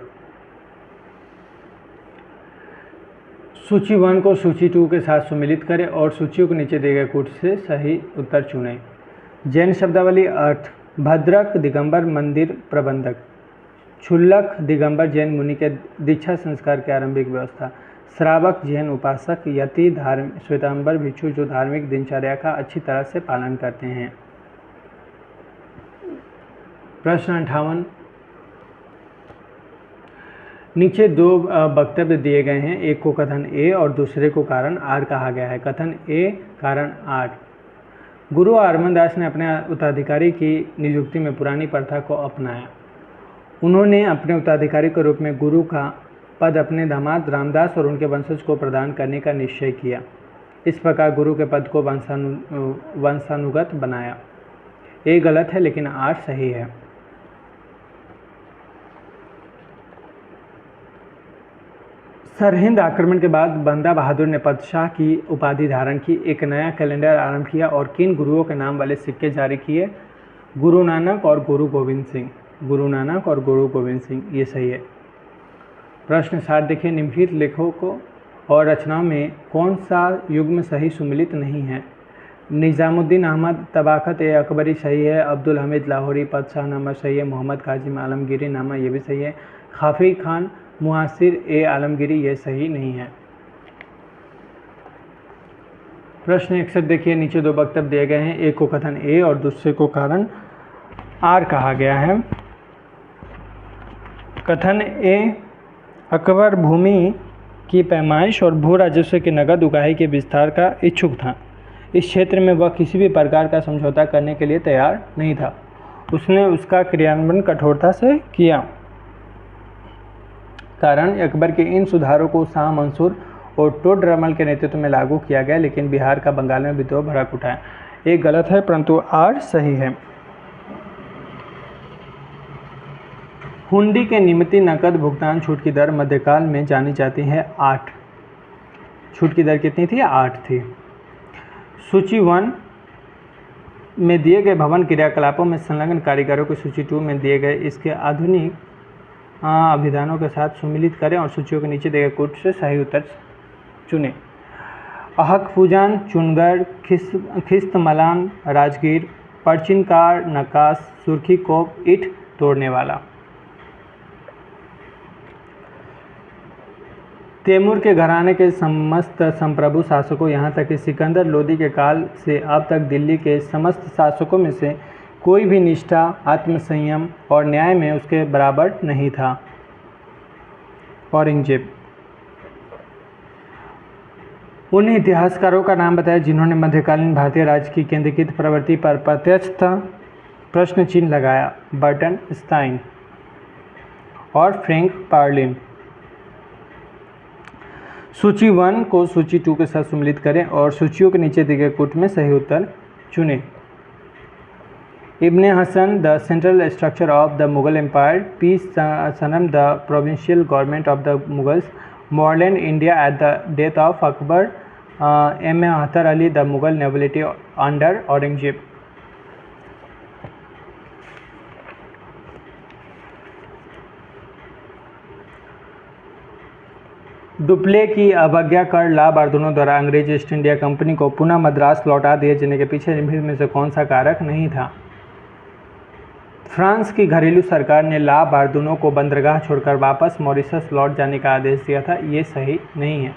सूची 1 को सूची 2 के साथ सम्मिलित करें और सूचियों के नीचे दिए गए कोट से सही उत्तर चुनें। जैन शब्दावली अर्थ: भद्रक दिगंबर मंदिर प्रबंधक, क्षुल्लक दिगंबर जैन मुनि के दीक्षा संस्कार की आरंभिक व्यवस्था, श्रावक जैन उपासक, यति श्वेतांबर भिक्षु जो धार्मिक दिनचर्या का अच्छी तरह से पालन करते हैं। प्रश्न 58, नीचे दो वक्तव्य दिए गए हैं, एक को कथन A और दूसरे को कारण R कहा गया है। कथन A, कारण R। गुरु अरमनदास ने अपने उत्तराधिकारी की नियुक्ति में पुरानी प्रथा को अपनाया। उन्होंने अपने उत्तराधिकारी के रूप में गुरु का पद अपने दामाद रामदास और उनके वंशज को प्रदान करने का निश्चय किया। इस प्रकार गुरु के पद को वंशानुगत बनाया। A गलत है लेकिन R सही है। सरहिंद आक्रमण के बाद बंदा बहादुर ने पदशाह की उपाधि धारण की, एक नया कैलेंडर आरंभ किया और किन गुरुओं के नाम वाले सिक्के जारी किए? गुरु नानक और गुरु गोविंद सिंह। गुरु नानक और गुरु गोविंद सिंह, ये सही है। प्रश्न 60 देखिए, निम्नलिखित लेखकों और रचनाओं में कौन सा युग्म सही सुमिलित नहीं है? निजामुद्दीन अहमद तबाकत ए अकबरी सही है, अब्दुल हमीद लाहौरी पदशाह नामा सही है, मोहम्मद काजिम आलमगीरी नामा ये भी सही है, खाफी खान मुहासिर ए आलमगीरी ये सही नहीं है। प्रश्न 61 देखिए, नीचे दो वक्तव्य दिए गए हैं, एक को कथन A और दूसरे को कारण R कहा गया है। कथन A, अकबर भूमि की पैमाइश और भू राजस्व के नगद उगाही के विस्तार का इच्छुक था। इस क्षेत्र में वह किसी भी प्रकार का समझौता करने के लिए तैयार नहीं था। उसने उसका क्रियान्वयन कठोरता से किया। कारण अकबर के इन सुधारों को शाह मंसूर और टोडरमल के नेतृत्व में लागू किया गया, लेकिन बिहार का बंगाल में विद्रोह भड़क उठा। एक गलत है परंतु R सही है। हुंडी के निमित्त नकद भुगतान छूट की दर मध्यकाल में जानी जाती है 8। छूट की दर कितनी थी? 8 थी। सूची 1 में दिए गए भवन क्रियाकलापों में संलग्न कारीगरों की सूची 2 में दिए गए इसके आधुनिक अभिधानों के साथ सम्मिलित करें और सूचियों के नीचे दिए गए कोट से सही उत्तर चुनें। अहक फूजान, चुनगढ़, खिस्तमलान, राजगीर, परचिनकार, नक्काश, सुर्खी कोप, ईंट तोड़ने वाला। तैमूर के घराने के समस्त संप्रभु शासकों यहाँ तक कि सिकंदर लोदी के काल से अब तक दिल्ली के समस्त शासकों में से कोई भी निष्ठा, आत्मसंयम और न्याय में उसके बराबर नहीं था। औरंगजेब। उन इतिहासकारों का नाम बताया जिन्होंने मध्यकालीन भारतीय राज्य की केंद्रीकृत प्रवृत्ति पर प्रत्यक्षतः प्रश्न चिन्ह लगाया। बर्टन स्टाइन और फ्रैंक पार्लिन। सूची 1 को सूची 2 के साथ सम्मिलित करें और सूचियों के नीचे दिए गए कूट में सही उत्तर चुनें। Ibne Hasan, the central structure of the Mughal empire, P Saran, the provincial government of the Mughals, Moreland India at the death of Akbar, M A Haidar Ali, the Mughal nobility under Aurangzeb. Dupleix की अवज्ञा कर ला बारदूनों द्वारा अंग्रेज ईस्ट इंडिया कंपनी को पुनः मद्रास लौटा दिए जाने के पीछे निम्नलिखित में से कौन सा कारक नहीं था? फ्रांस की घरेलू सरकार ने ला बारदूनों को बंदरगाह छोड़कर वापस मॉरिशस लौट जाने का आदेश दिया था। ये सही नहीं है,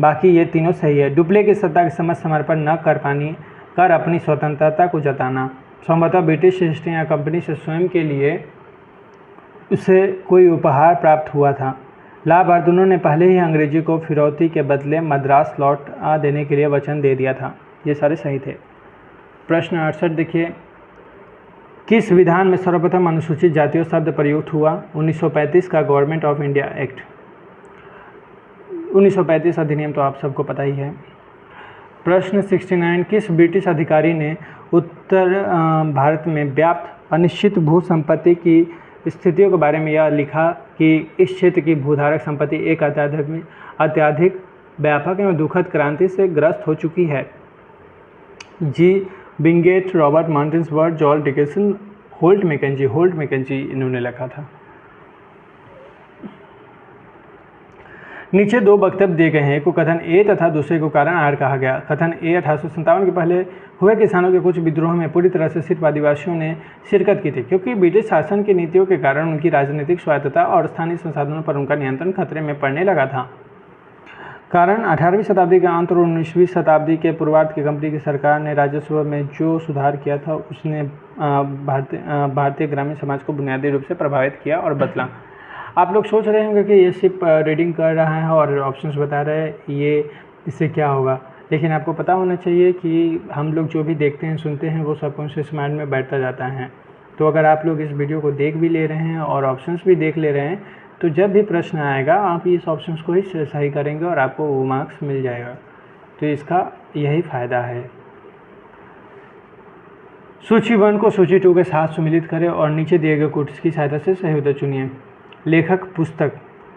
बाकी ये तीनों सही है। डुप्ले की सत्ता के समझ समर्पण न कर अपनी स्वतंत्रता को जताना, संभवतः ब्रिटिश ईस्ट इंडिया कंपनी से स्वयं के लिए उसे कोई उपहार प्राप्त हुआ था। ला बारदूनों ने पहले ही अंग्रेजी को फिरौती के बदले मद्रास लौटा देने के लिए वचन दे दिया था। ये सारे सही थे। प्रश्न 68 देखिए, किस विधान में सर्वप्रथम अनुसूचित जातियों शब्द प्रयुक्त हुआ? 1935 का गवर्नमेंट ऑफ इंडिया एक्ट। 1935 अधिनियम तो आप सबको पता ही है। प्रश्न 69, किस ब्रिटिश अधिकारी ने उत्तर भारत में व्याप्त अनिश्चित भू संपत्ति की स्थितियों के बारे में यह लिखा कि इस क्षेत्र की भूधारक संपत्ति एक अत्यधिक व्यापक एवं दुखद क्रांति से ग्रस्त हो चुकी है? G Wingate, Robert Martinsworth, George Dickinson, Holt Mackenzie इन्होंने लिखा था। नीचे दो वक्तव्य दिए गए हैं, एक को कथन ए तथा दूसरे को कारण आर कहा गया। कथन ए, 1857 के पहले हुए किसानों के कुछ विद्रोह में पूरी तरह से सिर्फ आदिवासियों ने शिरकत की थी, क्योंकि ब्रिटिश शासन की नीतियों के कारण उनकी राजनीतिक स्वायत्तता और स्थानीय संसाधनों पर उनका नियंत्रण खतरे में पड़ने लगा था। कारण 18वीं शताब्दी के अंत और 19वीं शताब्दी के पूर्वार्ध की कंपनी की सरकार ने राजस्व में जो सुधार किया था उसने भारतीय ग्रामीण समाज को बुनियादी रूप से प्रभावित किया और बदला। आप लोग सोच रहे होंगे कि ये सिर्फ रीडिंग कर रहा है और ऑप्शंस बता रहा है, ये इससे क्या होगा, लेकिन आपको पता होना चाहिए कि हम लोग जो भी देखते हैं सुनते हैं वो सबकॉन्शियस माइंड में बैठता जाता है। तो अगर आप लोग इस वीडियो को देख भी ले रहे हैं और ऑप्शंस भी देख ले रहे हैं तो जब भी प्रश्न आएगा आप इस ऑप्शंस को ही सही करेंगे और आपको वो मार्क्स मिल जाएगा। तो इसका यही फ़ायदा है। सूची 1 को सूची 2 के साथ सम्मिलित करें और नीचे दिए गए कोट्स की सहायता से सही उत्तर चुनिए। लेखक पुस्तक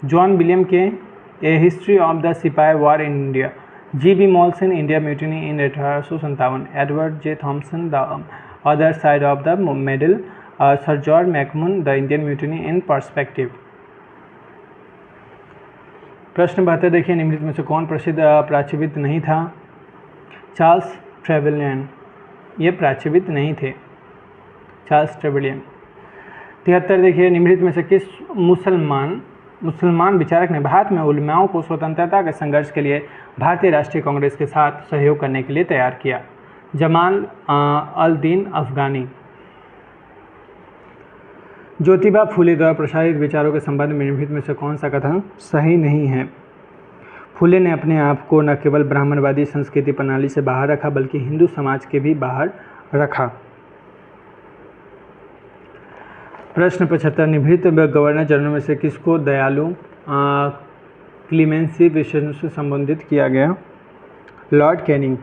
John William Kaye a history of the sepoy war in India, G B. Malleson India mutiny in 1857, Edward J Thomson the other side of the medal, sir George MacMunn the Indian mutiny in perspective. प्रश्न 72 देखिए, निम्नलिखित में से कौन प्रसिद्ध प्राच्यविद नहीं था? चार्ल्स ट्रेवेलियन, ये प्राच्यविद नहीं थे, चार्ल्स ट्रेवेलियन। 73 देखिए, निम्नलिखित में से किस मुसलमान विचारक ने भारत में उलमाओं को स्वतंत्रता के संघर्ष के लिए भारतीय राष्ट्रीय कांग्रेस के साथ सहयोग करने के लिए तैयार किया? जमाल अल दीन अफगानी। ज्योतिबा फूले द्वारा प्रसारित विचारों के संबंध में निम्नलिखित में से कौन सा कथन सही नहीं है? फूले ने अपने आप को न केवल ब्राह्मणवादी संस्कृति प्रणाली से बाहर रखा बल्कि हिंदू समाज के भी बाहर रखा। प्रश्न 75, निम्नलिखित गवर्नर जनरल में से किसको दयालु क्लीमेंसी विशेषण से संबोधित किया गया? Lord Canning.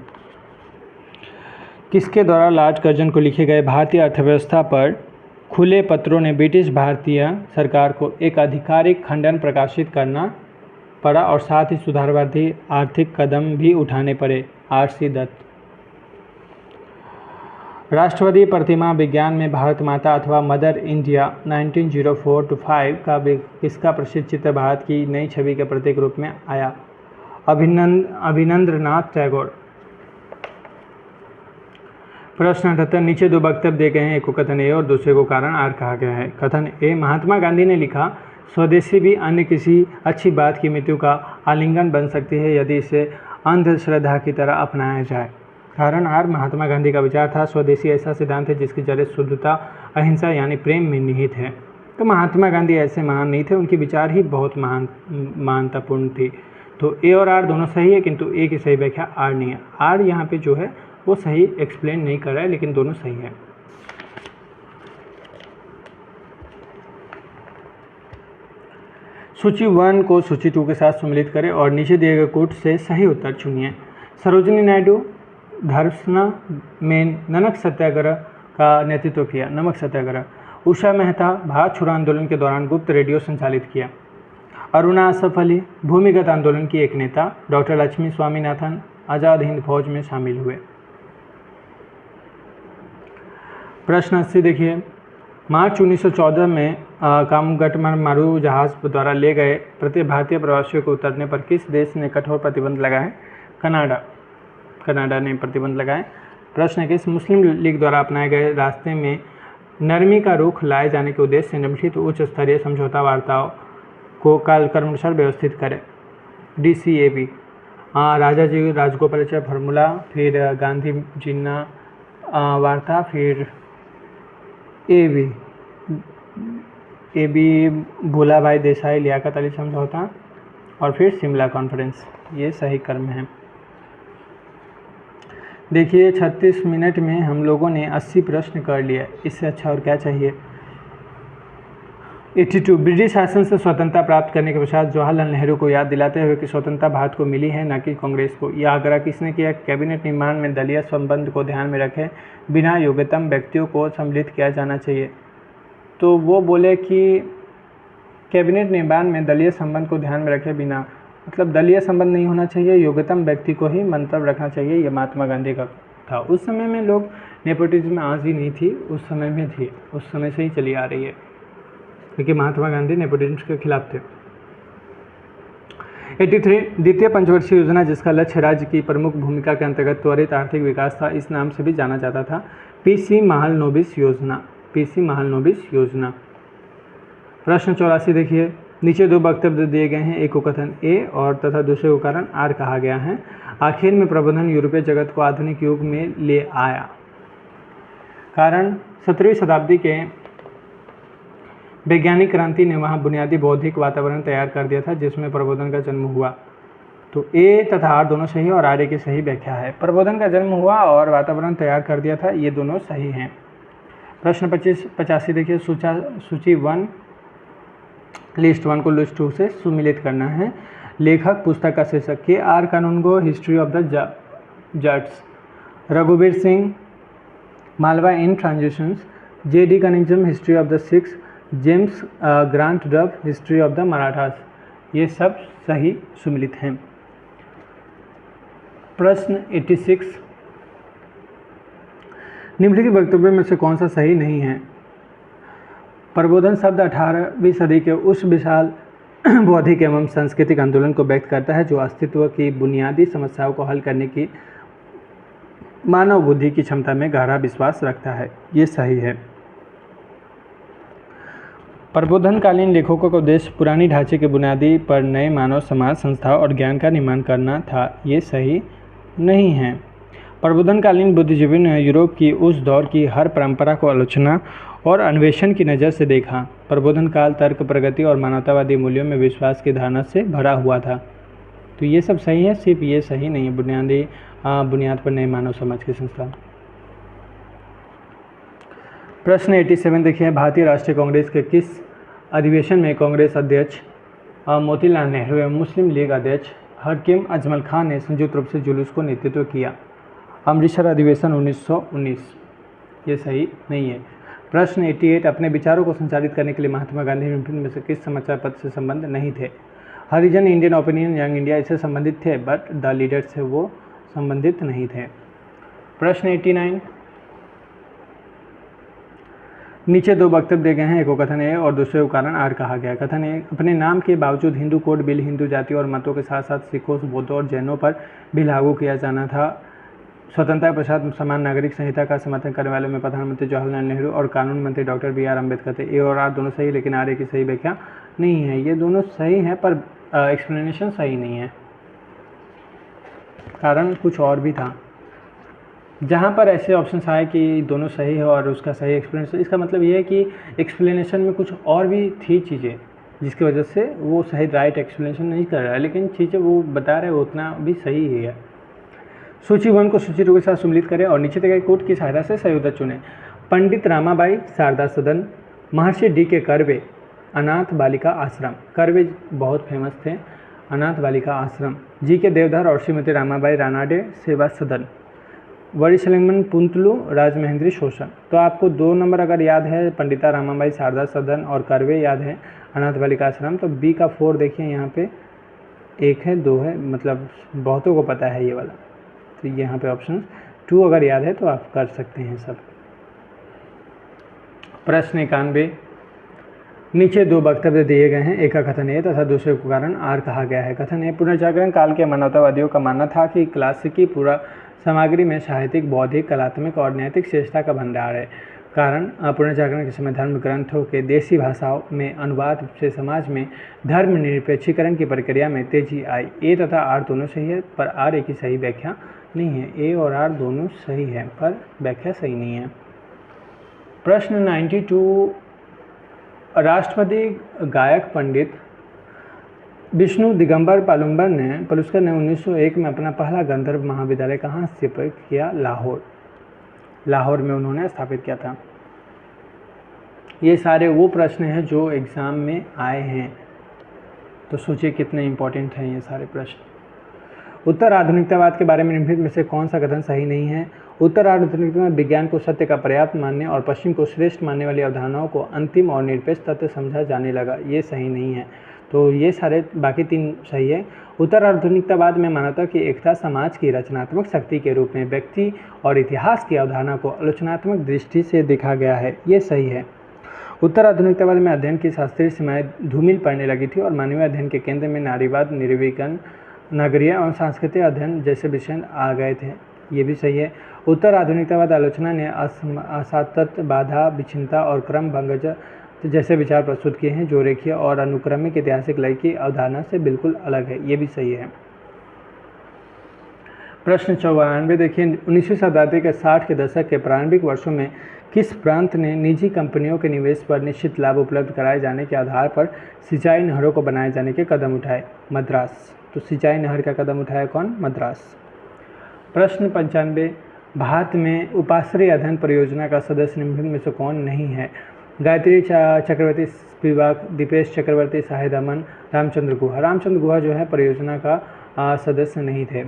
किसके द्वारा लॉर्ड कर्जन को लिखे गए भारतीय अर्थव्यवस्था पर खुले पत्रों ने ब्रिटिश भारतीय सरकार को एक आधिकारिक खंडन प्रकाशित करना पड़ा और साथ ही सुधारवादी आर्थिक कदम भी उठाने पड़े? आर.सी. दत्त। राष्ट्रवादी प्रतिमा विज्ञान में भारत माता अथवा मदर इंडिया 1904-5 का किसका प्रसिद्ध चित्र भारत की नई छवि के प्रतीक रूप में आया? अभिनंद्रनाथ टैगोर। प्रश्न 78, नीचे दो वक्तव्य दिए गए हैं, एक को कथन ए और दूसरे को कारण आर कहा गया है। कथन ए, महात्मा गांधी ने लिखा स्वदेशी भी अन्य किसी अच्छी बात की मृत्यु का आलिंगन बन सकती है यदि इसे अंधश्रद्धा की तरह अपनाया जाए। कारण आर, महात्मा गांधी का विचार था स्वदेशी ऐसा सिद्धांत है जिसकी जड़ें शुद्धता, अहिंसा यानी प्रेम में निहित है। तो महात्मा गांधी ऐसे महान नहीं थे, उनके विचार ही बहुत महानतापूर्ण थी। तो ए और आर दोनों सही है, किंतु ए की सही व्याख्या आर नहीं है। आर यहाँ पे जो है वो सही एक्सप्लेन नहीं कर रहा है, लेकिन दोनों सही है। सूची 1 को सूची 2 के साथ सम्मिलित करें और नीचे दिए गए कोट से सही उत्तर चुनिए। सरोजिनी नायडू धरसना में नमक सत्याग्रह का नेतृत्व किया। नमक सत्याग्रह। उषा मेहता भारत छोड़ो आंदोलन के दौरान गुप्त रेडियो संचालित किया। अरुणा असफ अली भूमिगत आंदोलन की एक नेता। डॉक्टर लक्ष्मी स्वामीनाथन आज़ाद हिंद फौज में शामिल हुए। प्रश्न 80 देखिए, मार्च 1914 में कामगटमारू जहाज द्वारा ले गए प्रत्येक भारतीय प्रवासियों को उतरने पर किस देश ने कठोर प्रतिबंध लगाए? कनाडा ने प्रतिबंध लगाए। प्रश्न 21, मुस्लिम लीग द्वारा अपनाए गए रास्ते में नरमी का रुख लाए जाने के उद्देश्य से निम्नलिखित उच्च स्तरीय समझौता वार्ताओं को कालक्रमानुसार व्यवस्थित करें। DCAB। राजा जी राजगोपालाचार्य फार्मूला, फिर गांधी जिन्ना वार्ता, फिर AB भोला भाई देसाई लियाकत अली समझौता, और फिर शिमला कॉन्फ्रेंस। ये सही क्रम है। देखिए 36 मिनट में हम लोगों ने 80 प्रश्न कर लिया, इससे अच्छा और क्या चाहिए। 82, ब्रिटिश शासन से स्वतंत्रता प्राप्त करने के पश्चात जवाहरलाल नेहरू को याद दिलाते हुए कि स्वतंत्रता भारत को मिली है, न कि कांग्रेस को, यह आग्रह किसने किया? कैबिनेट निर्माण में दलीय संबंध को ध्यान में रखे बिना योग्यतम व्यक्तियों को सम्मिलित किया जाना चाहिए। तो वो बोले कि कैबिनेट निर्माण में दलीय संबंध को ध्यान में रखे बिना, मतलब दलीय संबंध नहीं होना चाहिए, योग्यतम व्यक्ति को ही मंतव्य रखना चाहिए। ये महात्मा गांधी का था। उस समय में लोग नेपोटिज्म में आज ही नहीं थी, उस समय में थी, उस समय से ही चली आ रही है, क्योंकि महात्मा गांधी नेपोटिज्म के खिलाफ थे। 83, द्वितीय पंचवर्षीय योजना जिसका लक्ष्य राज्य की प्रमुख भूमिका के अंतर्गत त्वरित आर्थिक विकास था, इस नाम से भी जाना जाता था PC महालनोबिस योजना। PC महालनोबिस योजना। प्रश्न 84 देखिए, नीचे दो वक्तव्य दिए गए हैं, एक को कथन A और तथा दूसरे को कारण R कहा गया है। आखिर में प्रबंधन यूरोपीय जगत को आधुनिक युग में ले आया। कारण 17वीं शताब्दी के वैज्ञानिक क्रांति ने वहाँ बुनियादी बौद्धिक वातावरण तैयार कर दिया था जिसमें प्रबोधन का जन्म हुआ। तो A तथा R दोनों सही और R की सही व्याख्या है। प्रबोधन का जन्म हुआ और वातावरण तैयार कर दिया था, ये दोनों सही हैं। प्रश्न 85 देखिए, सूची 1 लिस्ट 1 को लिस्ट 2 से सुमिलित करना है। लेखक पुस्तक का शीर्षक KR Qanungo history of the Jats, Raghubir Singh Malwa in transitions, JD Cunningham history of the Sikhs, James Grant Duff history of the Marathas. ये सब सही सुमिलित हैं। प्रश्न 86, निम्नलिखित वक्तव्य में से कौन सा सही नहीं है? प्रबोधन शब्द 18वीं सदी के उस विशाल बौद्धिक एवं सांस्कृतिक आंदोलन को व्यक्त करता है जो अस्तित्व की बुनियादी समस्याओं को हल करने की मानव बुद्धि की क्षमता में गहरा विश्वास रखता है। ये सही है। प्रबोधनकालीन लेखकों का उद्देश्य पुरानी ढांचे के बुनियादी पर नए मानव समाज, संस्था और ज्ञान का निर्माण करना था। ये सही नहीं है। प्रबोधनकालीन बुद्धिजीवी ने यूरोप की उस दौर की हर परंपरा को आलोचना और अन्वेषण की नज़र से देखा। प्रबोधन काल तर्क, प्रगति और मानवतावादी मूल्यों में विश्वास की धारणा से भरा हुआ था। तो ये सब सही है, सिर्फ ये सही नहीं है, बुनियाद पर नए मानव समाज की संस्था। प्रश्न 87 देखिए, भारतीय राष्ट्रीय कांग्रेस के किस अधिवेशन में कांग्रेस अध्यक्ष मोतीलाल नेहरू एवं मुस्लिम लीग अध्यक्ष हकीम अजमल खान ने संयुक्त रूप से जुलूस को नेतृत्व किया? अमृतसर अधिवेशन 1919। ये सही नहीं है। प्रश्न 88, अपने विचारों को संचालित करने के लिए महात्मा गांधी निम्नलिखित में से किस समाचार पत्र से संबंध नहीं थे? हरिजन, इंडियन ओपिनियन, यंग इंडिया इससे संबंधित थे, बट द लीडर से वो संबंधित नहीं थे। प्रश्न 89, नीचे दो वक्तव्य दिए गए हैं, एक को कथन A और दूसरे को कारण R कहा गया। कथन A, अपने नाम के बावजूद हिंदू कोड बिल हिंदू जाति और मतों के साथ साथ सिखों, बौद्धों और जैनों पर भी लागू किया जाना था। स्वतंत्रता के पश्चात समान नागरिक संहिता का समर्थन करने वालों में प्रधानमंत्री जवाहरलाल नेहरू और कानून मंत्री डॉक्टर BR अम्बेडकर थे। A और R दोनों सही, लेकिन R की सही व्याख्या नहीं है, ये दोनों सही हैं पर एक्सप्लेनेशन सही नहीं है, कारण कुछ और भी था। जहाँ पर ऐसे ऑप्शन आए कि दोनों सही है और उसका सही एक्सप्लेनेशन, इसका मतलब ये है कि एक्सप्लेनेशन में कुछ और भी थी चीज़ें जिसकी वजह से वो सही राइट एक्सप्लेनेशन नहीं कर रहा है, लेकिन चीज़ें वो बता रहे हैं उतना भी सही ही है। सूची 1 को सूची 2 के साथ सम्मिलित करें और नीचे दिए गए कोड की सहायता से सही उत्तर चुनें। पंडित रामाबाई शारदा सदन, महर्षि डी के कर्वे अनाथ बालिका आश्रम, कर्वे बहुत फेमस थे, अनाथ बालिका आश्रम, जी के देवधर और श्रीमती रामाबाई रानाडे सेवा सदन, वरिशलिंगम पुंतलू राजमहेंद्री शोषण। तो आपको 2 नंबर अगर याद है पंडिता रामाबाई शारदा सदन और कर्वे याद है अनाथ बालिका आश्रम, तो बी का 4 देखिए यहाँ पे 1 है 2 है, मतलब बहुतों को पता है ये वाला। तो यहाँ पे ऑप्शन 2 अगर याद है तो आप कर सकते हैं सब। प्रश्न 91, नीचे 2 वक्तव्य दिए गए हैं, एक का कथन ए तथा दूसरे को कारण आर कहा गया है। कथन ए, पुनर्जागरण काल के मानवतावादियों का मानना था कि क्लासिकी पूरा सामग्री में साहित्यिक, बौद्धिक, कलात्मक और नैतिक श्रेष्ठता का भंडार है। कारण, पुनर्जागरण के समय धर्म ग्रंथों के देसी भाषाओं में अनुवाद से समाज में धर्मनिरपेक्षीकरण की प्रक्रिया में तेजी आई। ए तथा आर दोनों सही है पर आर एक ही सही व्याख्या नहीं है। ए और आर दोनों सही है पर व्याख्या सही नहीं है। प्रश्न 92, राष्ट्रपति गायक पंडित विष्णु दिगंबर पलुस्कर ने 1901 में अपना पहला गंधर्व महाविद्यालय कहाँ स्थापित किया? लाहौर में उन्होंने स्थापित किया था। ये सारे वो प्रश्न हैं जो एग्ज़ाम में आए हैं, तो सोचिए कितने इम्पोर्टेंट हैं ये सारे प्रश्न। उत्तर आधुनिकतावाद के बारे में निम्नलिखित में से कौन सा कथन सही नहीं है? उत्तर आधुनिकता में विज्ञान को सत्य का पर्याप्त मानने और पश्चिम को श्रेष्ठ मानने वाली अवधारणाओं को अंतिम और निरपेक्ष तथ्य समझा जाने लगा। ये सही नहीं है, तो ये सारे बाकी 3 सही है। उत्तर आधुनिकतावाद में मानवता की एकता समाज की रचनात्मक शक्ति के रूप में व्यक्ति और इतिहास की अवधारणा को आलोचनात्मक दृष्टि से देखा गया है। ये सही है। उत्तर आधुनिकतावाद में अध्ययन की शास्त्रीय सीमाएं धूमिल पड़ने लगी थी और मानवीय अध्ययन के केंद्र में नारीवाद, निर्विकन, नगरीय और सांस्कृतिक अध्ययन जैसे विषय आ गए थे। ये भी सही है। उत्तर आधुनिकतावाद आलोचना ने असातत्य, बाधा, विच्छिन्नता और क्रम भंग जैसे विचार प्रस्तुत किए हैं जो रेखीय और अनुक्रमिक ऐतिहासिक लय की अवधारणा से बिल्कुल अलग है। ये भी सही है। प्रश्न 94 देखिए, 19वीं शताब्दी के 60 के दशक के प्रारंभिक वर्षों में किस प्रांत ने निजी कंपनियों के निवेश पर निश्चित लाभ उपलब्ध कराए जाने के आधार पर सिंचाई नहरों को बनाए जाने के कदम उठाए? मद्रास। तो सिंचाई नहर का कदम उठाया कौन? मद्रास। प्रश्न 95, भारत में उपाश्रय अध्ययन परियोजना का सदस्य निम्नलिखित में से कौन नहीं है? गायत्री चक्रवर्ती स्पिवाक, दीपेश चक्रवर्ती, शाहिद अमन, रामचंद्र गुहा। रामचंद्र गुहा जो है परियोजना का सदस्य नहीं थे।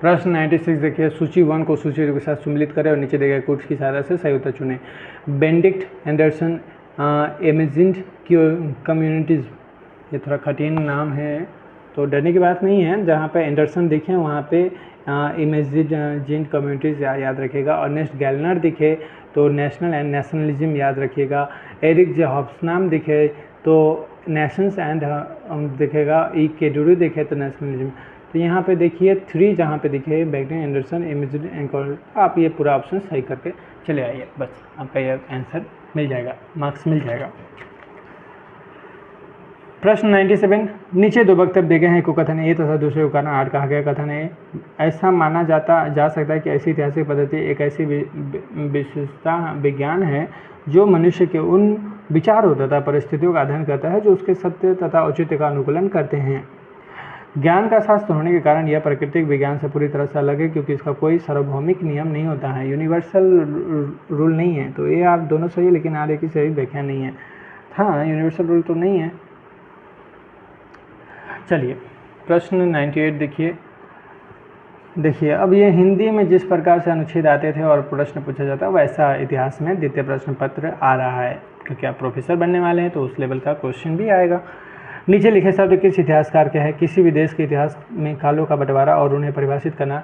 प्रश्न 96 देखिए, सूची 1 को सूची 2 के साथ सम्मिलित करें और नीचे दिए गए कोड्स की सहायता से सही उत्तर चुनें। बेनेडिक्ट एंडरसन इमेजिन्ड कम्युनिटीज़, ये थोड़ा कठिन नाम है तो डरने की बात नहीं है। जहाँ पे एंडरसन दिखे वहाँ पे इमेजिन्ड कम्युनिटीज़ याद रखिएगा, और नेक्स्ट गैलनर दिखे तो नेशनल एंड नेशनलिज्म याद रखिएगा। एरिक जे हॉब्सनाम दिखे तो नेशंस एंड दिखेगा। ई केडुरू दिखे तो नेशनलिज्म। तो यहाँ पे देखिए 3 जहाँ पे दिखे बेनेडिक्ट एंडरसन इमेजिन्ड एंड, आप ये पूरा ऑप्शन सही करके चले आइए, बस आपका ये आंसर मिल जाएगा, मार्क्स मिल जाएगा। प्रश्न 97, नीचे 2 वक्तव्य दिए गए हैं, को कथन ए तथा दूसरे को कारण आर कहा गया। कथन ए, ऐसा माना जा सकता है कि ऐसी ऐतिहासिक पद्धति एक ऐसी विशेषता विज्ञान है जो मनुष्य के उन विचारों तथा परिस्थितियों का अध्ययन करता है जो उसके सत्य तथा औचित्य का अनुकूलन करते हैं। ज्ञान का शास्त्र होने के कारण यह प्राकृतिक विज्ञान से पूरी तरह से अलग है क्योंकि इसका कोई सार्वभौमिक नियम नहीं होता है, यूनिवर्सल रूल नहीं है। तो ये आप दोनों सही है लेकिन आर एक ही सही व्याख्या नहीं है। हाँ, यूनिवर्सल रूल तो नहीं है। चलिए प्रश्न 98 देखिए अब ये हिंदी में जिस प्रकार से अनुच्छेद आते थे और प्रश्न पूछा जाता है वैसा इतिहास में द्वितीय प्रश्न पत्र आ रहा है, क्योंकि आप प्रोफेसर बनने वाले हैं तो उस लेवल का क्वेश्चन भी आएगा। नीचे लिखे शब्द किस इतिहासकार के हैं? किसी भी देश के इतिहास में कालों का बंटवारा और उन्हें परिभाषित करना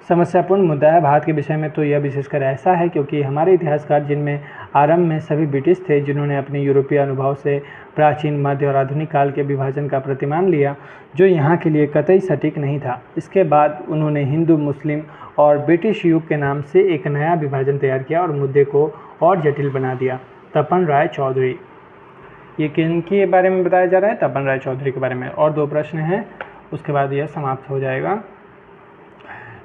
समस्यापूर्ण मुद्दा है। भारत के विषय में तो यह विशेषकर ऐसा है क्योंकि हमारे इतिहासकार, जिनमें आरंभ में सभी ब्रिटिश थे, जिन्होंने अपने यूरोपीय अनुभव से प्राचीन, मध्य और आधुनिक काल के विभाजन का प्रतिमान लिया जो यहाँ के लिए कतई सटीक नहीं था। इसके बाद उन्होंने हिंदू, मुस्लिम और ब्रिटिश युग के नाम से एक नया विभाजन तैयार किया और मुद्दे को और जटिल बना दिया। तपन राय चौधरी। ये किनके बारे में बताया जा रहा है? तपन राय चौधरी के बारे में। और 2 प्रश्न हैं, उसके बाद यह समाप्त हो जाएगा।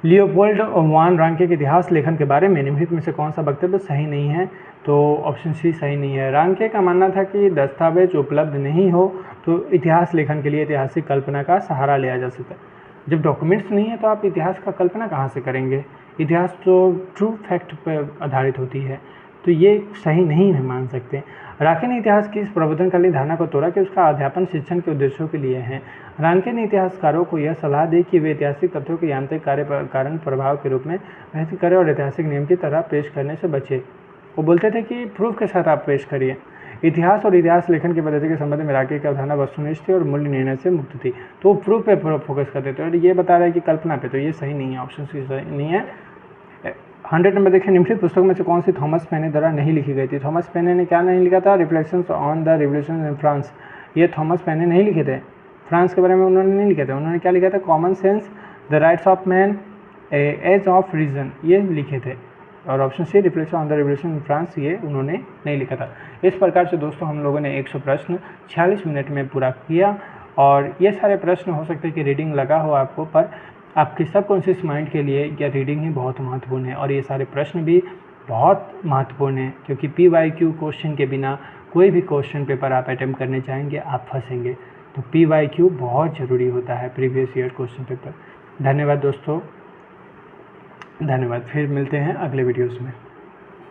लियोपोल्ड वान रांके के इतिहास लेखन के बारे में निम्नलिखित में से कौन सा वक्तव्य सही नहीं है? तो ऑप्शन सी सही नहीं है। रांके का मानना था कि दस्तावेज उपलब्ध नहीं हो तो इतिहास लेखन के लिए ऐतिहासिक कल्पना का सहारा लिया जा सकता है। जब डॉक्यूमेंट्स नहीं है तो आप इतिहास का कल्पना कहाँ से करेंगे? इतिहास तो ट्रू फैक्ट पर आधारित होती है, तो ये सही नहीं है, मान सकते हैं। रांके ने इतिहास की इस प्रवर्तनकालीन धारणा को तोड़ा कि उसका अध्यापन शिक्षण के उद्देश्यों के लिए है। रांके ने इतिहासकारों को यह सलाह दी कि वे ऐतिहासिक तथ्यों के यांत्रिक कारण प्रभाव के रूप में बहस करें और ऐतिहासिक नियम की तरह पेश करने से बचे। वो बोलते थे कि प्रूफ के साथ आप पेश करिए। इतिहास और इतिहास लेखन की पद्धति के संबंध में रांके की अवधारणा वस्तुनिष्ठ थी और मूल्य निर्णय से मुक्त थी। तो वो प्रूफ पे फोकस करते थे और ये बता रहा है कि कल्पना पे, तो ये सही नहीं है, ऑप्शन सी सही नहीं है। 100 नंबर देखिए, निम्नलिखित पुस्तकों में से कौन सी थॉमस पेने द्वारा नहीं लिखी गई थी? थॉमस पेने ने क्या नहीं लिखा था? Reflections on the revolution in France. ये थॉमस पेने नहीं लिखे थे, फ्रांस के बारे में उन्होंने नहीं लिखे थे। उन्होंने क्या लिखा था? Common sense, the rights of man, age of reason, ये लिखे थे। और option C reflection on the revolution in France, ये उन्होंने नहीं लिखा था। इस प्रकार से दोस्तों हम लोगों ने 100 प्रश्न 46 मिनट में पूरा किया। और ये सारे प्रश्न हो सकते हैं कि रीडिंग लगा हो आपको, पर आपके सबकॉन्शियस माइंड के लिए यह रीडिंग ही बहुत महत्वपूर्ण है। और ये सारे प्रश्न भी बहुत महत्वपूर्ण हैं, क्योंकि PYQ क्वेश्चन के बिना कोई भी क्वेश्चन पेपर आप अटैम्प्ट करने चाहेंगे आप फंसेंगे। तो PYQ बहुत ज़रूरी होता है, प्रीवियस ईयर क्वेश्चन पेपर। धन्यवाद दोस्तों, धन्यवाद। फिर मिलते हैं अगले वीडियोज़ में।